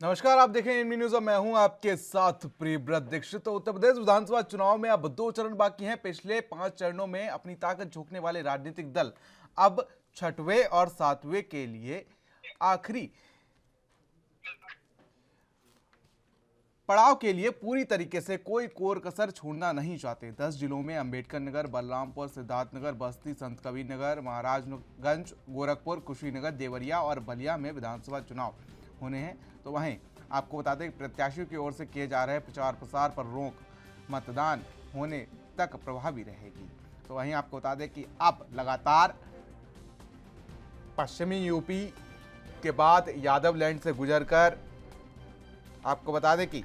नमस्कार, आप देखें एनबी न्यूज और मैं हूं आपके साथ प्रियव्रत दीक्षित। तो उत्तर प्रदेश विधानसभा चुनाव में अब 2 चरण बाकी हैं। पिछले 5 चरणों में अपनी ताकत झोंकने वाले राजनीतिक दल अब छठवें और सातवें के लिए आखिरी पड़ाव के लिए पूरी तरीके से कोई कोर कसर छोड़ना नहीं चाहते। 10 जिलों में अंबेडकर नगर, बलरामपुर, सिद्धार्थनगर, बस्ती, संत कबीर नगर, महाराजगंज, गोरखपुर, कुशीनगर, देवरिया और बलिया में विधानसभा चुनाव होने हैं। तो वहीं आपको बता दें कि प्रत्याशियों की ओर से किए जा रहे प्रचार प्रसार पर रोक मतदान होने तक प्रभावी रहेगी। तो वहीं आपको बता दें कि अब लगातार पश्चिमी यूपी के बाद यादवलैंड से गुजरकर आपको बता दें कि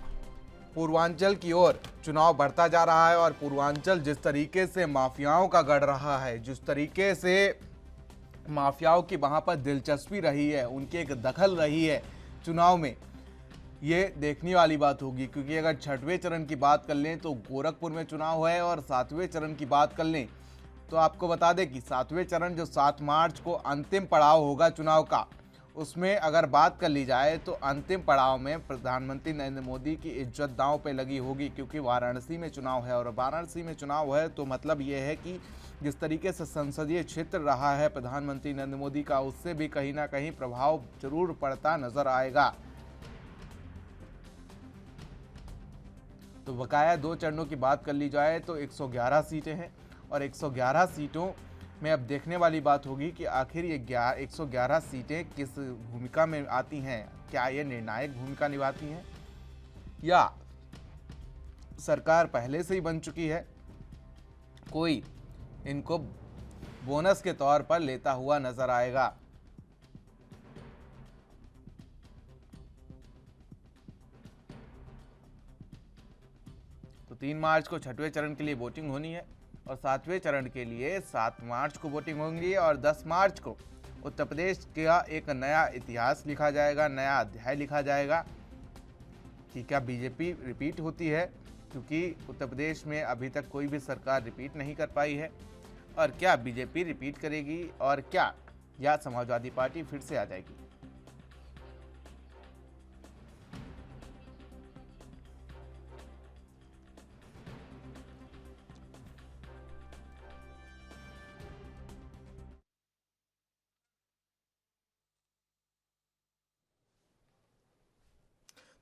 पूर्वांचल की ओर चुनाव बढ़ता जा रहा है और पूर्वांचल जिस तरीके से माफियाओं का गढ़ रहा है, जिस तरीके से माफियाओं की वहां पर दिलचस्पी रही है, उनकी एक दखल रही है चुनाव में, ये देखने वाली बात होगी। क्योंकि अगर छठवें चरण की बात कर लें तो गोरखपुर में चुनाव है और सातवें चरण की बात कर लें तो आपको बता दें कि सातवें चरण जो 7 मार्च को अंतिम पड़ाव होगा चुनाव का, उसमें अगर बात कर ली जाए तो अंतिम पड़ाव में प्रधानमंत्री नरेंद्र मोदी की इज्जत दांव पे लगी होगी। क्योंकि वाराणसी में चुनाव है और वाराणसी में चुनाव है तो मतलब ये है कि जिस तरीके से संसदीय क्षेत्र रहा है प्रधानमंत्री नरेंद्र मोदी का, उससे भी कहीं ना कहीं प्रभाव जरूर पड़ता नजर आएगा। तो बकाया 2 चरणों की बात कर ली जाए तो 111 सीटें हैं और 111 सीटों में अब देखने वाली बात होगी कि आखिर ये 111 सीटें किस भूमिका में आती हैं। क्या ये निर्णायक भूमिका निभाती हैं या सरकार पहले से ही बन चुकी है, कोई इनको बोनस के तौर पर लेता हुआ नजर आएगा। तो 3 मार्च को छठवें चरण के लिए वोटिंग होनी है और सातवें चरण के लिए 7 मार्च को वोटिंग होंगी और 10 मार्च को उत्तर प्रदेश का एक नया इतिहास लिखा जाएगा, नया अध्याय लिखा जाएगा कि क्या बीजेपी रिपीट होती है, क्योंकि उत्तर प्रदेश में अभी तक कोई भी सरकार रिपीट नहीं कर पाई है, और क्या बीजेपी रिपीट करेगी और क्या या समाजवादी पार्टी फिर से आ जाएगी।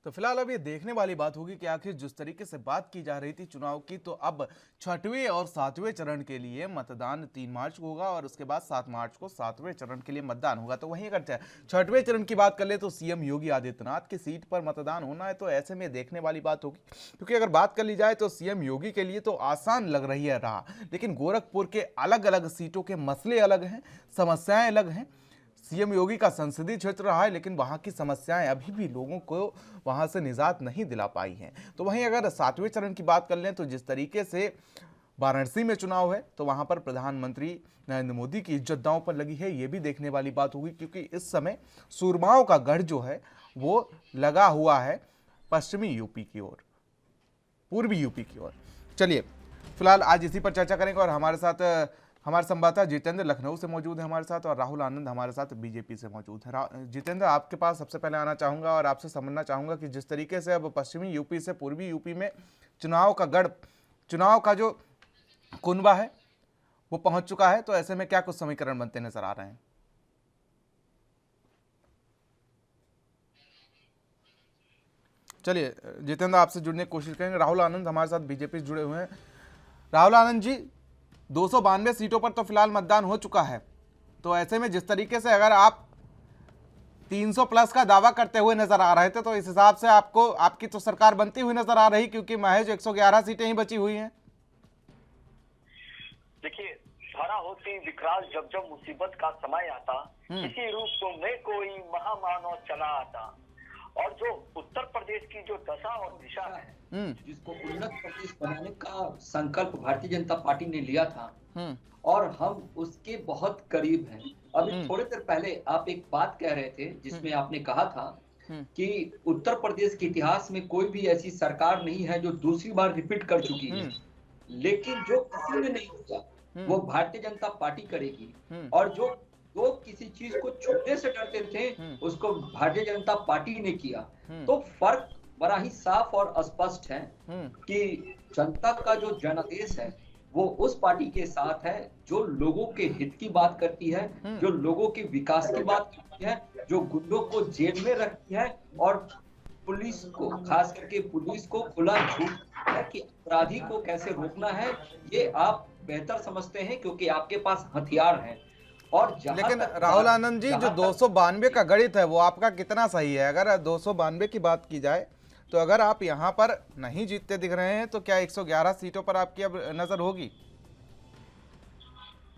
तो फिलहाल अब ये देखने वाली बात होगी कि आखिर जिस तरीके से बात की जा रही थी चुनाव की, तो अब छठवें और सातवें चरण के लिए मतदान 3 मार्च को होगा और उसके बाद 7 मार्च को सातवें चरण के लिए मतदान होगा। तो वहीं अगर छठवें चरण की बात कर ले तो सीएम योगी आदित्यनाथ की सीट पर मतदान होना है, तो ऐसे में देखने वाली बात होगी। क्योंकि अगर बात कर ली जाए तो सीएम योगी के लिए तो आसान लग रही है रहा, लेकिन गोरखपुर के अलग अलग सीटों के मसले अलग हैं, समस्याएं अलग हैं। सीएम योगी का संसदीय क्षेत्र रहा है लेकिन वहां की समस्याएं अभी भी लोगों को वहां से निजात नहीं दिला पाई हैं। तो वहीं अगर सातवें चरण की बात कर लें तो जिस तरीके से वाराणसी में चुनाव है तो वहां पर प्रधानमंत्री नरेंद्र मोदी की इज्जत दांव पर लगी है, ये भी देखने वाली बात होगी। क्योंकि इस समय सूरमाओं का गढ़ जो है वो लगा हुआ है पश्चिमी यूपी की ओर, पूर्वी यूपी की ओर। चलिए फिलहाल आज इसी पर चर्चा करेंगे और हमारे साथ हमारे संवाददाता जितेंद्र लखनऊ से मौजूद है हमारे साथ, और राहुल आनंद हमारे साथ बीजेपी से मौजूद है। जितेंद्र, आपके पास सबसे पहले आना चाहूँगा और आपसे समझना चाहूँगा कि जिस तरीके से अब पश्चिमी यूपी से पूर्वी यूपी में चुनाव का गढ़, चुनाव का जो कुनबा है वो पहुंच चुका है, तो ऐसे में क्या कुछ समीकरण बनते नजर आ रहे हैं? चलिए जितेंद्र, आपसे जुड़ने की कोशिश करेंगे। राहुल आनंद हमारे साथ बीजेपी से जुड़े हुए हैं। राहुल आनंद जी, 292 सीटों पर तो फिलहाल मतदान हो चुका है, तो ऐसे में जिस तरीके से अगर आप 300 प्लस का दावा करते हुए नजर आ रहे थे तो इस हिसाब से आपको आपकी तो सरकार बनती हुई नजर आ रही, क्योंकि महज 111 सीटें ही बची हुई हैं। देखिए, धारा होती विकराल जब जब मुसीबत का समय आता, किसी रूप में कोई महामानव चला आता, और जो उत्तर प्रदेश की जो दशा और दिशा है, जिसको उन्नत प्रदेश बनाने का संकल्प भारतीय जनता पार्टी ने लिया था और हम उसके बहुत करीब हैं। अभी थोड़ी देर पहले आप एक बात कह रहे थे जिसमें आपने कहा था कि उत्तर प्रदेश के इतिहास में कोई भी ऐसी सरकार नहीं है जो दूसरी बार रिपीट कर चुकी है, लेकिन जो किसी में नहीं होगा वो भारतीय जनता पार्टी करेगी। और जो जो किसी चीज को छूने से डरते थे उसको भारतीय जनता पार्टी ने किया। तो फर्क बड़ा ही साफ और स्पष्ट है कि जनता का जो जनादेश है वो उस पार्टी के साथ है जो लोगों के हित की बात करती है, जो लोगों के विकास की बात करती है, जो गुंडों को जेल में रखती है और पुलिस को, खास करके पुलिस को खुला झूठ है कि अपराधी को कैसे रोकना है ये आप बेहतर समझते हैं क्योंकि आपके पास हथियार हैं। और लेकिन राहुल आनंद जी, जो 292 का गणित है वो आपका कितना सही है? अगर 292 की बात की जाए तो अगर आप यहाँ पर नहीं जीतते दिख रहे हैं तो क्या 111 सीटों पर आपकी अब नजर होगी?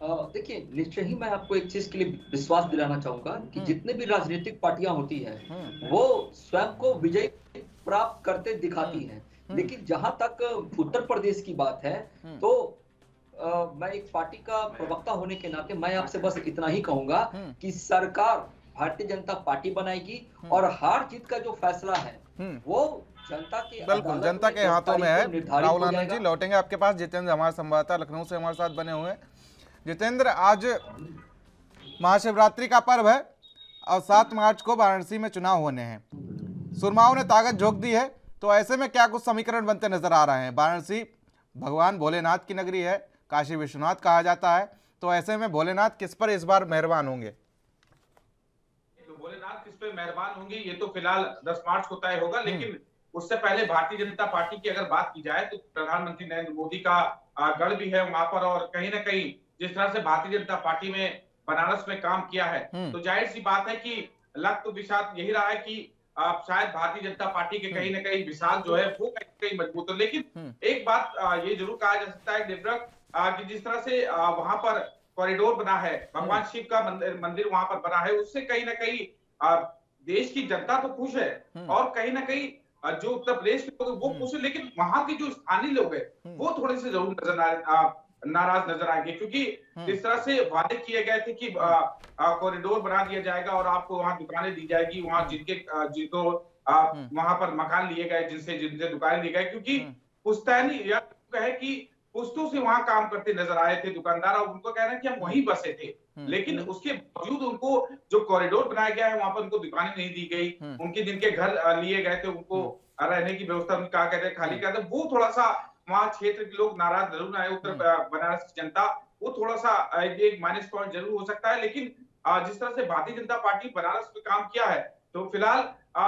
देखिए, निश्चय ही मैं आपको एक चीज के लिए विश्वास दिलाना चाहूंगा कि जितने भी राजनीतिक पार्टियां होती हैं वो स्वयं को विजय प्राप्त करते दिखाती हैं, लेकिन जहां तक उत्तर प्रदेश की बात है तो मैं एक पार्टी का प्रवक्ता होने के नाते मैं आपसे बस इतना ही कहूंगा कि सरकार भारतीय जनता पार्टी बनाएगी और हार जीत का जो फैसला है वो जनता के, बिल्कुल जनता के हाथों में है। राहुल आनंद जी, लौटेंगे आपके पास। जितेंद्र हमारे संवाददाता लखनऊ से हमारे साथ बने हुए हैं। जितेंद्र, आज महाशिवरात्रि का पर्व है और 7 मार्च को वाराणसी में चुनाव होने हैं। सुरमाओं ने ताकत झोंक दी है, तो ऐसे में क्या कुछ समीकरण बनते नजर आ रहे हैं? वाराणसी भगवान भोलेनाथ की नगरी है, काशी विश्वनाथ कहा जाता है, तो ऐसे में भोलेनाथ किस पर इस बार मेहरबान होंगे? तो भोलेनाथ किस पे मेहरबान होंगे ये तो फिलहाल 10 मार्च को तय होगा, लेकिन उससे पहले भारतीय जनता पार्टी की अगर बात की जाए तो प्रधानमंत्री नरेंद्र मोदी का गढ़ भी है वहां पर, और कहीं ना कहीं जिस तरह से भारतीय जनता पार्टी में बनारस में काम किया है तो जाहिर सी बात है कि लग तो विषाद यही रहा है कि शायद भारतीय जनता पार्टी के कहीं ना कहीं विशाल जो है वो कहीं मजबूत हो। लेकिन एक बात ये जरूर कहा जा सकता है देवव्रत कि जिस तरह से वहां पर कॉरिडोर बना है, भगवान शिव का मंदिर वहां पर बना है, उससे कहीं ना कहीं देश की जनता तो खुश है और कहीं ना कहीं जो उत्तर प्रदेश के लोग वो खुश है, लेकिन वहां के जो स्थानीय लोग हैं वो थोड़े से जरूर नाराज नजर आएंगे, क्योंकि जिस तरह से वादे किए गए थे कि कॉरिडोर बना दिया जाएगा और आपको वहां दुकानें दी जाएगी, वहां जिनको वहां पर मकान लिए गए, जिनसे दुकानें ली गए, क्योंकि पुश्तैनी या कहे कि पुश्तों से वहां काम करते नजर आए थे दुकानदार और उनको कह रहे हैं कि हम वहीं बसे थे, लेकिन उसके बावजूद उनको जो कॉरिडोर बनाया गया है वहां पर उनको दुकानें नहीं दी गई, उनके जिनके घर लिए गए थे उनको रहने की व्यवस्था क्या कहते हैं खाली कहते हैं, वो थोड़ा सा वहां क्षेत्र के लोग नाराज जरूर आए। उत्तर बनारस की जनता वो थोड़ा सा एक माइनस पॉइंट जरूर हो सकता है, लेकिन जिस तरह से भारतीय जनता पार्टी बनारस में काम किया है तो फिलहाल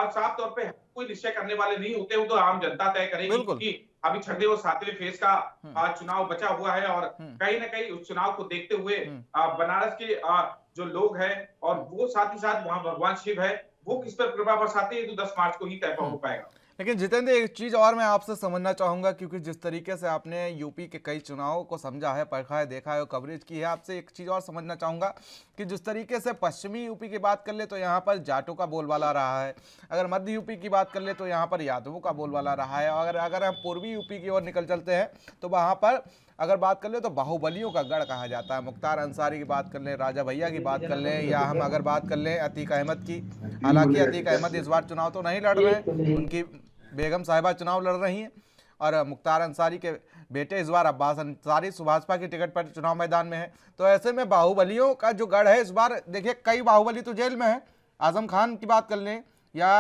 साफ तौर पे कोई निश्चय करने वाले नहीं होते, वो तो आम जनता तय करेगी, क्योंकि अभी 6वें और 7वें फेज का चुनाव बचा हुआ है और कहीं ना कहीं उस चुनाव को देखते हुए बनारस के जो लोग हैं और वो साथ ही साथ वहां भगवान शिव है वो किस पर कृपा बरसाते हैं तो 10 मार्च को ही तय हो पाएगा। लेकिन जितेंद्र, एक चीज और मैं आपसे समझना चाहूंगा, क्योंकि जिस तरीके से आपने यूपी के कई चुनावों को समझा है, परखा है, देखा है और कवरेज की है, आपसे एक चीज और समझना चाहूंगा कि जिस तरीके से पश्चिमी यूपी की बात कर ले तो यहाँ पर जाटों का बोलबाला रहा है, अगर मध्य यूपी की बात कर ले तो यहाँ पर यादवों का बोलबाला रहा है, और अगर हम पूर्वी यूपी की ओर निकल चलते हैं तो वहाँ पर अगर बात कर ले तो बाहुबलियों का गढ़ कहा जाता है। मुख्तार अंसारी की बात कर लें, राजा भैया की बात कर लें, या हम अगर बात कर लें अतीक अहमद की, हालांकि अतीक अहमद इस बार चुनाव तो नहीं लड़ रहे हैं, उनकी बेगम साहिबा चुनाव लड़ रही हैं, और मुख्तार अंसारी के बेटे इस बार अब्बास अंसारी सुभाषपा की टिकट पर चुनाव मैदान में है। तो ऐसे में बाहुबलियों का जो गढ़ है इस बार, देखिए कई बाहुबली तो जेल में है, आजम खान की बात कर लें या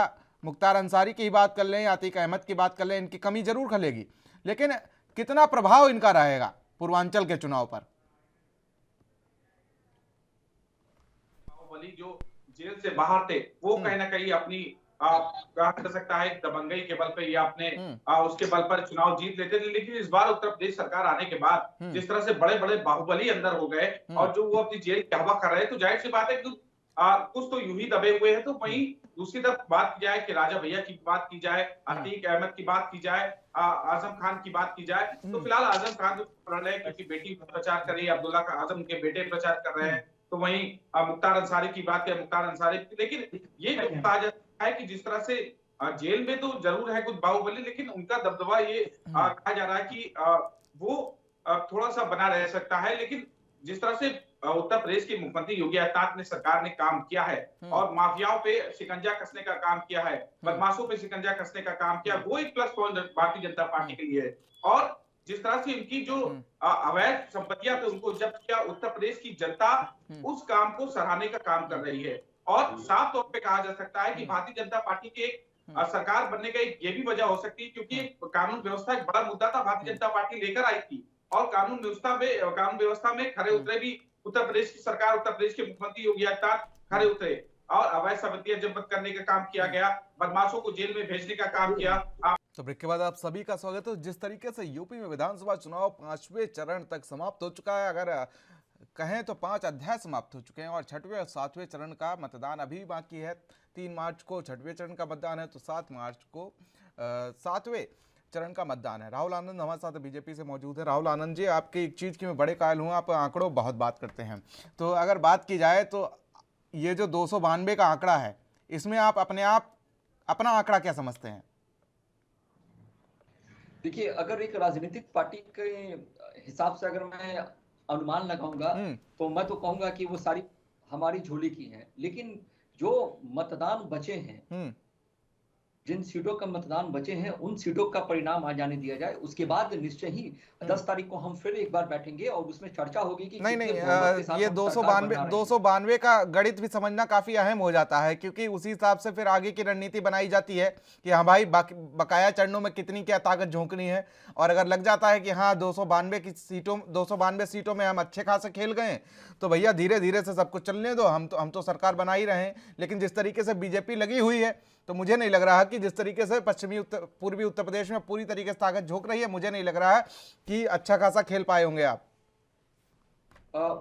मुख्तार अंसारी की बात कर लें या अतीक अहमद की बात कर लें, इनकी कमी जरूर खलेगी, लेकिन कितना प्रभाव इनका रहेगा पूर्वांचल के चुनाव पर? बाहुबली जो जेल से बाहर थे वो कहीं ना कहीं अपनी कहा जा सकता है दबंगई के बल पे या अपने उसके बल पर चुनाव जीत लेते थे, लेकिन इस बार उत्तर प्रदेश सरकार आने के बाद जिस तरह से बड़े बड़े बाहुबली अंदर हो गए और जो वो अपनी जेल की हवा कर रहे हैं, तो जाहिर सी बात है कि कुछ तो यूं ही दबे हुए हैं। तो वहीं दूसरी तरफ बात की जाए कि राजा भैया की बात की जाए, अतीक अहमद की बात की जाए, आजम खान की बात की जाए, तो फिलहाल आजम खान जो रहे क्योंकि बेटी प्रचार कर रही है, अब्दुल्ला का आजम के बेटे प्रचार कर रहे हैं, तो वहीं मुख्तार अंसारी की बात है, मुख्तार अंसारी, लेकिन ये जो कहा जाता है कि जिस तरह से जेल में तो जरूर है कुछ बाहुबली, लेकिन उनका दबदबा ये कहा जा रहा है कि वो थोड़ा सा बना रह सकता है। लेकिन जिस तरह से उत्तर प्रदेश के मुख्यमंत्री योगी आदित्यनाथ ने सरकार ने काम किया है और माफियाओं पे शिकंजा कसने का काम किया है, बदमाशों पे शिकंजा कसने का काम किया, वो एक plus point Bharatiya Janata party के लिए है। और जिस तरह से इनकी जो अवैध संपत्तियां थी उनको जब्त किया, उत्तर प्रदेश की जनता उस काम को सराहने का काम कर रही है। और साफ तौर पे कहा जा सकता है कि भारतीय जनता पार्टी के एक सरकार बनने का एक ये भी वजह हो सकती है, क्योंकि कानून व्यवस्था एक बड़ा मुद्दा था, भारतीय जनता पार्टी लेकर आई थी और कानून व्यवस्था में खरे उतरे भी उत्तर प्रदेश की सरकार, उत्तर प्रदेश के मुख्यमंत्री योगी आदित्यनाथ खरे उतरे और अवैध संपत्तियां जब्त करने का काम किया गया, बदमाशों को जेल में भेजने का काम किया। तो ब्रेक के बाद आप सभी का स्वागत है। जिस तरीके से यूपी में विधानसभा चुनाव 5वें चरण तक समाप्त हो चुका है, अगर कहें तो 5 अध्याय समाप्त हो चुके हैं और 6वें और 7वें चरण का मतदान अभी बाकी है। 3 मार्च को 6वें चरण का मतदान है, तो 7 मार्च को 7वें चरण का मतदान है। राहुल आनंद हमारे साथ बीजेपी से मौजूद है। राहुल आनंद जी, आपकी एक चीज़ की मैं बड़े कायल हूँ, आप आंकड़ों बहुत बात करते हैं, तो अगर बात की जाए तो ये जो 292 का आंकड़ा है, इसमें आप अपना आंकड़ा क्या समझते हैं? देखिए, अगर एक राजनीतिक पार्टी के हिसाब से अगर मैं अनुमान लगाऊंगा तो मैं तो कहूंगा कि वो सारी हमारी झोली की है, लेकिन जो मतदान बचे हैं, जिन सीटों का मतदान बचे हैं, उन सीटों का परिणाम आ जाने दिया जाए। उसके बाद निश्चय ही 10 तारीख को हम फिर एक बार बैठेंगे और उसमें चर्चा होगी कि नहीं ये 292 का गणित भी समझना काफी अहम हो जाता है, क्योंकि उसी हिसाब से फिर आगे की रणनीति बनाई जाती है कि हाँ भाई बकाया चरणों में कितनी क्या ताकत झोंकनी है। और अगर लग जाता है कि हाँ 292 सीटों में हम अच्छे खासे खेल गए, तो भैया धीरे धीरे से सब कुछ चलने दो, हम तो सरकार बना ही रहे हैं। लेकिन जिस तरीके से बीजेपी लगी हुई है, तो मुझे नहीं लग रहा कि जिस तरीके से पूर्वी उत्तर प्रदेश में पूरी तरीके से ताकत झोंक रही है, मुझे नहीं लग रहा है कि अच्छा खासा खेल पाए होंगे आप।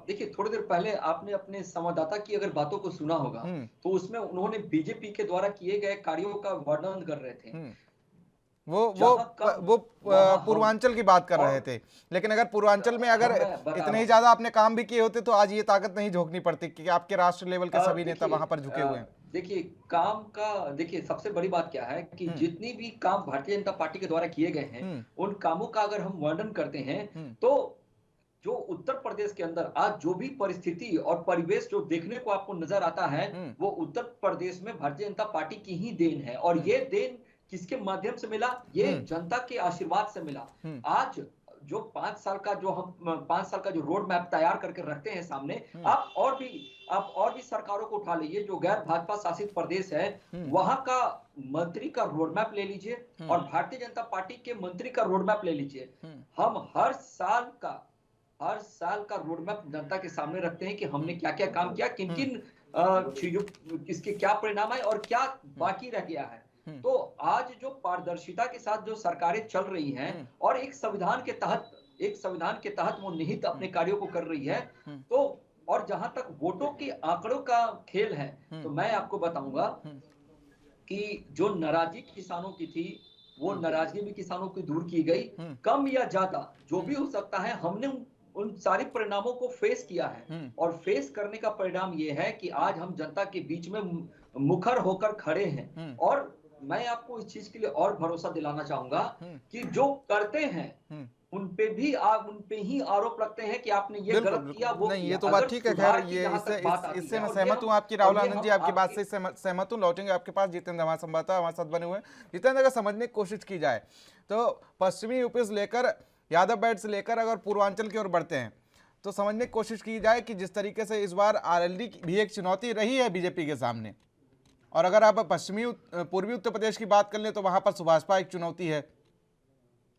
देखिए, थोड़ी देर पहले आपने अपने संवाददाता की अगर बातों को सुना होगा तो उसमें उन्होंने बीजेपी के द्वारा किए गए कार्यों का वर्णन कर रहे थे। वो पूर्वांचल की बात कर रहे थे, लेकिन अगर पूर्वांचल में अगर इतने ही ज्यादा आपने काम भी किए होते तो आज ये ताकत नहीं झोंकनी पड़ती, क्योंकि आपके राष्ट्र लेवल के सभी नेता वहां पर झुके हुए हैं। देखिए, काम का देखिए सबसे बड़ी बात क्या है कि जितनी भी काम भारतीय जनता पार्टी के द्वारा किए गए हैं, उन कामों का अगर हम वर्णन करते हैं तो जो उत्तर प्रदेश के अंदर आज जो भी परिस्थिति और परिवेश जो देखने को आपको नजर आता है, वो उत्तर प्रदेश में भारतीय जनता पार्टी की ही देन है। और ये देन किसके माध्यम से मिला? ये जनता के आशीर्वाद से मिला। आज जो 5 साल का जो रोड मैप तैयार करके रखते हैं सामने, आप और भी सरकारों को उठा लीजिए जो गैर भाजपा शासित प्रदेश है, वहां का मंत्री का रोड मैप ले लीजिए और भारतीय जनता पार्टी के मंत्री का रोड मैप ले लीजिए। हम हर साल का रोड मैप जनता के सामने रखते हैं कि हमने क्या क्या काम किया, किन किन चीजों इसके क्या परिणाम आए और क्या बाकी रह गया है। तो आज जो पारदर्शिता के साथ जो सरकारें चल रही हैं और एक संविधान के तहत वो निहित अपने कार्यों को कर रही है, तो और जहां तक वोटों के आंकड़ों का खेल है, तो मैं आपको बताऊंगा कि जो नाराजगी किसानों की थी, वो नाराजगी भी किसानों की दूर की गई। कम या ज्यादा जो भी हो सकता है, हमने उन सारे परिणामों को फेस किया है और फेस करने का परिणाम ये है कि आज हम जनता के बीच में मुखर होकर खड़े हैं। और मैं आपको इस चीज के लिए और भरोसा दिलाना चाहूंगा कि जो करते हैं उन पे ही आरोप लगते हैं कि आपने ये गलत किया, वो नहीं, ये तो बात ठीक है। खैर, ये इससे मैं सहमत हूँ आपकी, राहुल आनंद जी आपकी बात से सहमत हूँ। लौटेंगे आपके पास। जितेंद्र हमारे संवाददाता हमारे साथ बने हुए हैं। जितेंद्र, अगर समझने की कोशिश की जाए तो पश्चिमी यूपी से लेकर यादव बेल्ट से लेकर अगर पूर्वांचल की ओर बढ़ते हैं, तो समझने की कोशिश की जाए कि जिस तरीके से इस बार आरएलडी भी एक चुनौती रही है बीजेपी के सामने, और अगर आप पूर्वी उत्तर प्रदेश की बात कर लें तो वहां पर सुभाषपा एक चुनौती है,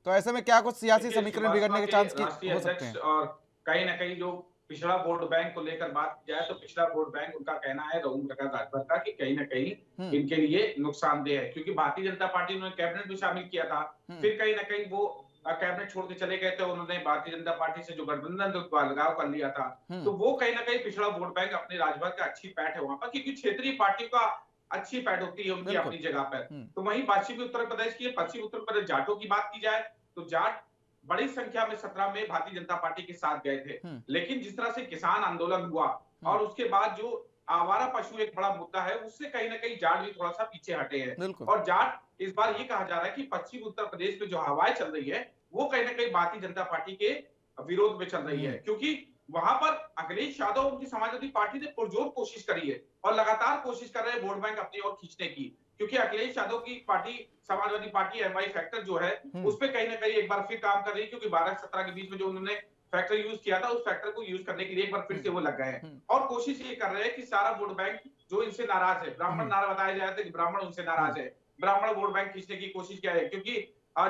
तो ऐसे में क्या कुछ सियासी समीकरण बिगड़ने के चांस हो सकते हैं? और कहीं ना कहीं जो पिछड़ा वोट बैंक को लेकर बात की जाए तो पिछड़ा वोट बैंक, उनका कहना है रघुवर प्रकाश राजभर का, कि कहीं ना कहीं इनके लिए नुकसानदेह है, क्योंकि भारतीय जनता पार्टी ने कैबिनेट भी शामिल किया था, फिर कहीं ना कहीं वो कैबिनेट छोड़ के चले गए थे, उन्होंने भारतीय जनता पार्टी से जो गठबंधन लगाव कर लिया था, तो वो कहीं ना कहीं पिछड़ा वोट बैंक अपने राजभर का अच्छी पैठ है वहां पर, क्योंकि क्षेत्रीय पार्टियों का अच्छी पैठ होती है उनकी अपनी जगह पर। तो वहीं पश्चिमी उत्तर प्रदेश जाटों की बात की जाए तो जाट बड़ी संख्या में 17 में भारतीय जनता पार्टी के साथ गए थे, लेकिन जिस तरह से किसान आंदोलन हुआ और उसके बाद जो आवारा पशु एक बड़ा मुद्दा है, उससे कहीं ना कहीं जाट भी थोड़ा सा पीछे हटे हैं। और जाट इस बार ये कहा जा रहा है कि पश्चिमी उत्तर प्रदेश में जो हवाएं चल रही है वो कहीं ना कहीं भारतीय जनता पार्टी के विरोध में चल रही है, क्योंकि वहां पर अखिलेश यादव उनकी समाजवादी पार्टी ने पुरजोर कोशिश करी है और लगातार कोशिश कर रहे हैं वोट बैंक अपनी ओर खींचने की, क्योंकि अखिलेश यादव की party Samajwadi party MI factor जो है उस पर कहीं ना कहीं एक बार फिर काम कर रही है, क्योंकि 12-17 के बीच में जो उन्होंने फैक्टर यूज किया था, उस फैक्टर को यूज करने के लिए एक बार फिर से वो लग गए हैं और कोशिश ये कर रहे हैं कि सारा वोट बैंक जो इनसे नाराज है, ब्राह्मण नारा बताया जाता है कि ब्राह्मण उनसे नाराज है, ब्राह्मण वोट बैंक खींचने की कोशिश किया है, क्योंकि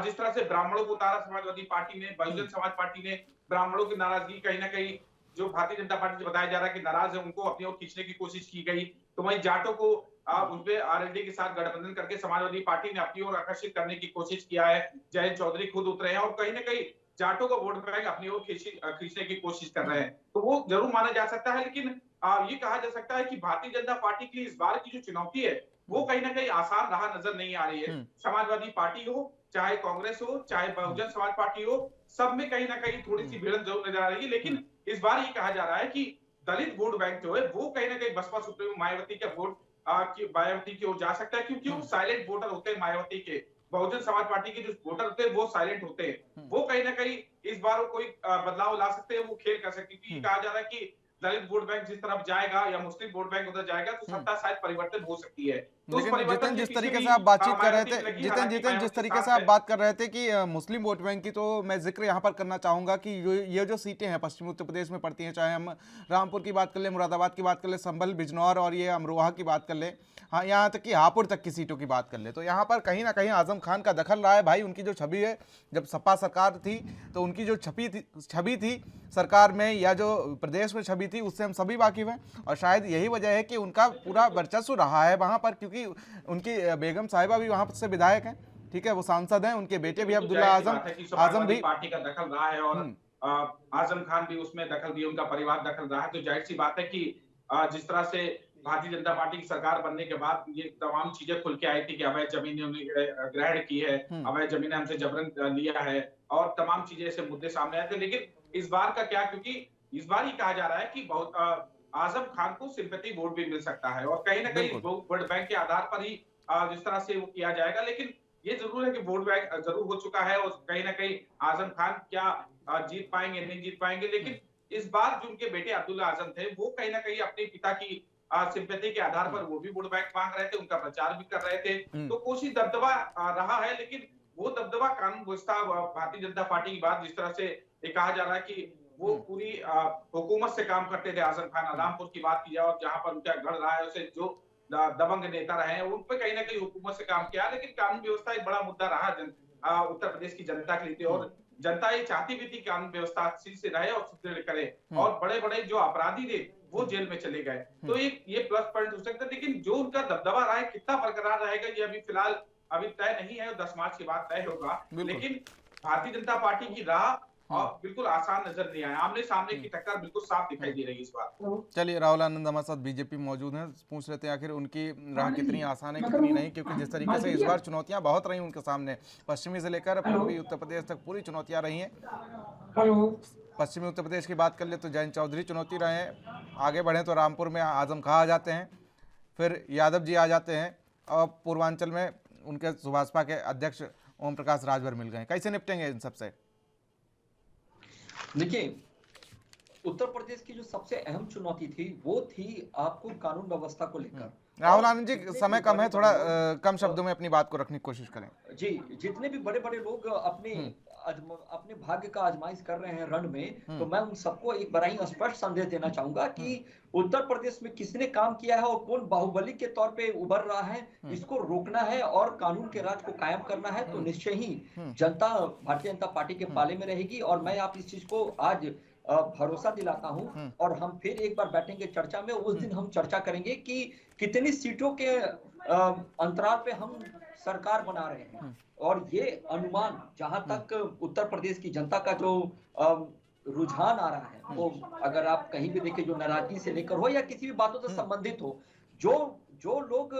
जिस तरह से ब्राह्मणों को उतारा समाजवादी पार्टी ने, बहुजन समाज पार्टी ने ब्राह्मणों की नाराजगी कहीं ना कहीं जो भारतीय जनता पार्टी से बताया जा रहा है कि नाराज है, उनको अपनी ओर खींचने की कोशिश की गई। तो वहीं जाटों को उनपे आरएलडी के साथ गठबंधन करके समाजवादी पार्टी ने अपनी ओर आकर्षित करने की कोशिश किया है। जयंत चौधरी खुद उतरे हैं और कहीं ना कहीं जाटों का वोट बैंक अपनी ओर खींचने की कोशिश कर रहे हैं। तो वो जरूर माना जा सकता है, लेकिन ये कहा जा सकता है कि भारतीय जनता पार्टी की इस बार की जो चुनौती है वो कहीं ना कहीं आसान राह नजर नहीं आ रही है। समाजवादी पार्टी हो, चाहे कांग्रेस हो, चाहे बहुजन समाज पार्टी हो, सब में कहीं ना कहीं थोड़ी सी भिड़ंत जरूर नजर आ रही है। लेकिन इस बार ये कहा जा रहा है कि दलित वोट बैंक जो है वो कहीं ना कहीं बसपा सुप्रीमो मायावती का वोट मायावती की ओर जा सकता है, क्योंकि वो साइलेंट वोटर होते हैं मायावती के। बहुजन समाज पार्टी के जो वोटर होते हैं वो साइलेंट होते हैं, वो कहीं ना कहीं इस बार कोई बदलाव ला सकते हैं, वो खेल कर सकते हैं। क्योंकि कहा जा रहा है कि दलित वोट बैंक जिस तरफ जाएगा या मुस्लिम वोट बैंक उधर जाएगा तो सत्ता शायद परिवर्तन हो सकती है। तो लेकिन जितन जिस तरीके से आप बातचीत कर रहे थे, जितन जिस तरीके से आप बात कर रहे थे कि मुस्लिम वोट बैंक की, तो मैं जिक्र यहाँ पर करना चाहूंगा कि ये जो सीटें हैं पश्चिमी उत्तर प्रदेश में पड़ती हैं, चाहे हम रामपुर की बात कर लें, मुरादाबाद की बात कर लें, संभल, बिजनौर और ये अमरोहा की बात कर लें, हाँ यहाँ तक कि हापुड़ तक की सीटों की बात कर ले, तो यहाँ पर कहीं ना कहीं आजम खान का दखल रहा है। भाई उनकी जो छवि है, जब सपा सरकार थी तो उनकी जो छवि थी सरकार में या जो प्रदेश में छवि थी उससे हम सभी वाकिफ हैं, और शायद यही वजह है कि उनका पूरा वर्चस्व रहा है वहाँ पर, क्योंकि उनकी बेगम साहिबा भी वहाँ से विधायक हैं, ठीक है, वो सांसद हैं, उनके बेटे भी अब्दुल्ला आजम भी पार्टी का दखल रहा है और आजम खान भी उसमें दखल दिए, उनका परिवार दखल रहा है। तो जाहिर सी बात है कि जिस तरह से भारतीय जनता पार्टी की सरकार बनने के बाद ये तमाम चीजें खुल के आई थी कि अवैध जमीनें उन्होंने ग्रहण की है, अवैध जमीनें हमसे जबरन लिया है और तमाम चीजें ऐसे मुद्दे सामने आए थे। लेकिन इस बार का क्या, क्योंकि इस बार ये कहा जा रहा है कि बहुत आजम खान को सिंपैथी वोट भी मिल सकता है और कहीं ना कहीं वोट बैंक के आधार पर ही जिस तरह से वो किया जाएगा। लेकिन ये जरूर है कि वोट बैंक जरूर हो चुका है और कहीं ना कहीं आजम खान क्या जीत पाएंगे नहीं जीत पाएंगे। लेकिन इस बार जो उनके बेटे अब्दुल्ला आजम थे वो कहीं ना कहीं अपने पिता की सिंपैथी के आधार पर वो भी वोट बैंक मांग रहे थे, उनका प्रचार भी कर रहे थे। तो कोशिश दबदबा रहा है, लेकिन वो दबदबा कानून व्यवस्था भारतीय जनता पार्टी की बात जिस तरह से ये कहा जा रहा है कि वो पूरी हुकूमत से काम करते थे। आजम खान रामपुर की बात की जाए और जहां पर उनका गढ़ रहा है, उसे जो दबंग नेता रहे हैं उन पर कहीं ना कहीं हुकूमत से काम किया, लेकिन कानून व्यवस्था एक बड़ा मुद्दा रहा उत्तर प्रदेश की जनता के लिए। और जनता ये चाहती भी थी कानून व्यवस्था अच्छी से रहे और सुदृढ़ करे और बड़े बड़े जो अपराधी थे वो जेल में चले गए। तो ये प्लस पॉइंट हो सकता है, लेकिन जो उनका दबदबा रहा है कितना बरकरार रहेगा ये अभी फिलहाल तय नहीं है, 10 मार्च के बाद तय होगा। लेकिन भारतीय जनता पार्टी की राह और बिल्कुल आसान नजर नहीं आया, आमने सामने की टक्कर बिल्कुल साफ दिखाई दे रही है इस बार। चलिए, राहुल आनंद हमारे साथ बीजेपी मौजूद हैं, पूछ रहे थे आखिर उनकी राह कितनी आसान है कितनी नहीं, क्योंकि जिस तरीके से इस बार चुनौतियां बहुत रही उनके सामने, पश्चिमी से लेकर पूर्वी उत्तर प्रदेश तक पूरी चुनौतियां रही हैं। पश्चिमी उत्तर प्रदेश की बात कर ले तो जयंत चौधरी चुनौती रहे हैं, आगे बढ़े तो रामपुर में आजम खां आ जाते हैं, फिर यादव जी आ जाते हैं, और पूर्वांचल में उनके सुभाषपा के अध्यक्ष ओम प्रकाश राजभर मिल गए। कैसे निपटेंगे इन सबसे? देखिए, उत्तर प्रदेश की जो सबसे अहम चुनौती थी वो थी आपको कानून व्यवस्था को लेकर। राहुल आनंद जी, समय कम है, थोड़ा कम शब्दों में अपनी बात को रखने की कोशिश करें। जी, जितने भी बड़े बड़े लोग अपने भाग्य का आजमाइश कर रहे हैं रण में, तो मैं उन सबको एक बड़ा ही स्पष्ट संदेश देना चाहूंगा कि उत्तर प्रदेश में किसने काम किया है और कौन बाहुबली के तौर पे उभर रहा है, इसको रोकना है और कानून के राज को कायम करना है, तो निश्चय ही जनता भारतीय जनता पार्टी के पाले में रहेगी। और मैं आप इस चीज को आज भरोसा दिलाता हूं और हम फिर एक बार बैठेंगे चर्चा में, उस दिन हम चर्चा करेंगे कि कितनी सीटों के अंतराल पे हम सरकार बना रहे हैं। और ये अनुमान जहां तक उत्तर प्रदेश की जनता का जो रुझान आ रहा है, वो अगर आप कहीं भी देखें, जो नाराजगी से लेकर हो या किसी भी बातों से संबंधित हो, जो लोग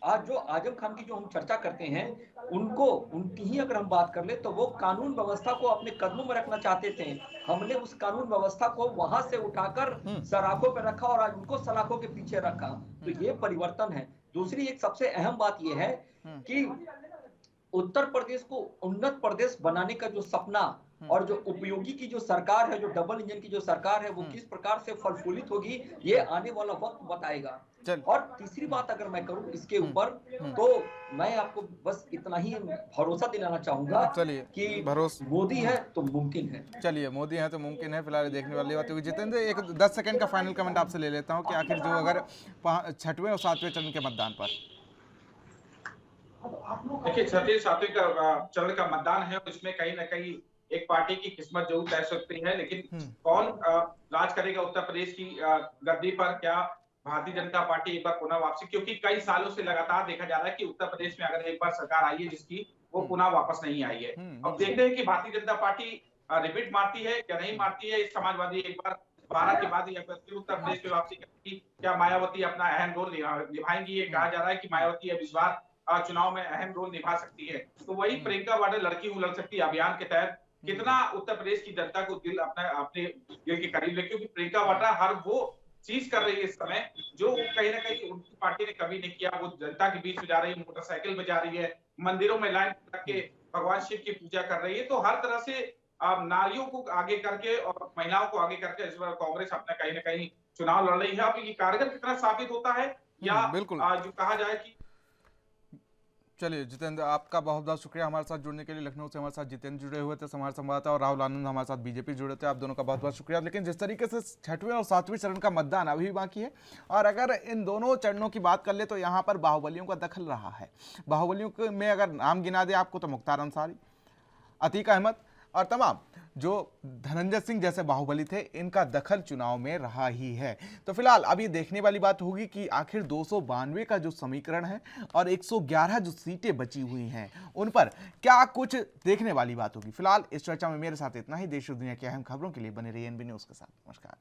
आज जो आजम खान की जो हम चर्चा करते हैं उनकी ही अगर हम बात कर ले, तो वो कानून व्यवस्था को अपने कदमों में रखना चाहते थे। हमने उस कानून व्यवस्था को वहां से उठाकर सलाखों पे रखा और आज उनको सलाखों के पीछे रखा। तो ये परिवर्तन है। दूसरी एक सबसे अहम बात यह है कि उत्तर प्रदेश को उन्नत प्रदेश बनाने का जो सपना और जो उपयोगी की जो सरकार है, जो डबल इंजन की जो सरकार है, वो किस प्रकार से फलफुलित होगी, ये आने वाला वक्त बताएगा। और तीसरी बात अगर मैं करूं इसके ऊपर, तो मैं आपको बस इतना ही भरोसा दिलाना चाहूंगा कि मोदी है तो मुमकिन है। चलिए, मोदी है तो मुमकिन है, फिलहाल देखने वाली बात होगी। जितेंद्र, एक 10 सेकंड का फाइनल कमेंट आपसे ले लेता हूं कि आखिर जो अगर 6वें और 7वें चरण के मतदान पर, देखिए 6वें चरण का मतदान है, इसमें कहीं ना कहीं एक पार्टी की किस्मत जरूर तय सकती है, लेकिन कौन राज करेगा उत्तर प्रदेश की गद्दी पर? क्या भारतीय जनता पार्टी एक बार पुनः वापसी, क्योंकि कई सालों से लगातार देखा जा रहा है कि उत्तर प्रदेश में अगर एक बार सरकार आई है जिसकी, वो पुनः वापस नहीं आई है। अब देखते हैं कि भारतीय जनता पार्टी रिपीट मारती है या नहीं मारती है। समाजवादी एक बार 12 के बाद या फिर उत्तर प्रदेश में वापसी करेगी। क्या मायावती अपना अहम रोल निभाएंगी? ये कहा जा रहा है कि मायावती अब इस बार चुनाव में अहम रोल निभा सकती है। तो वही प्रियंका वाड्रा लड़की हूँ लड़ सकती है अभियान के तहत कितना उत्तर प्रदेश की जनता को अपने दिल के करीब है, क्योंकि प्रियंका वाड्रा हर वो चीज कर रही है इस समय जो कहीं ना कहीं उनकी पार्टी ने कभी नहीं किया। वो जनता के बीच में जा रही है, मोटरसाइकिल में जा रही है, मंदिरों में लाइन लग के भगवान शिव की पूजा कर रही है। तो हर तरह से नारियों को आगे करके और महिलाओं को आगे करके इस बार कांग्रेस अपना कहीं ना कहीं चुनाव लड़ रही है। अब ये कारगर कितना साबित होता है, या जो कहा जाए कि चलिए जितेंद्र, आपका बहुत बहुत शुक्रिया हमारे साथ जुड़ने के लिए। लखनऊ से हमारे साथ जितेंद्र जुड़े हुए थे, हमारे संवाददाता, और राहुल आनंद हमारे साथ बीजेपी जुड़े थे। आप दोनों का बहुत बहुत शुक्रिया। लेकिन जिस तरीके से 6वें और 7वें चरण का मतदान अभी भी बाकी है, और अगर इन दोनों चरणों की बात कर ले तो यहाँ पर बाहुबलियों का दखल रहा है। बाहुबलियों में अगर नाम गिना दे आपको तो मुख्तार अंसारी, अतीक अहमद और तमाम जो धनंजय सिंह जैसे बाहुबली थे, इनका दखल चुनाव में रहा ही है। तो फिलहाल अब ये देखने वाली बात होगी कि आखिर 292 का जो समीकरण है और 111 जो सीटें बची हुई हैं, उन पर क्या कुछ देखने वाली बात होगी। फिलहाल इस चर्चा में मेरे साथ इतना ही। देश और दुनिया की अहम खबरों के लिए बने रहिए एनबी न्यूज़ के साथ। नमस्कार।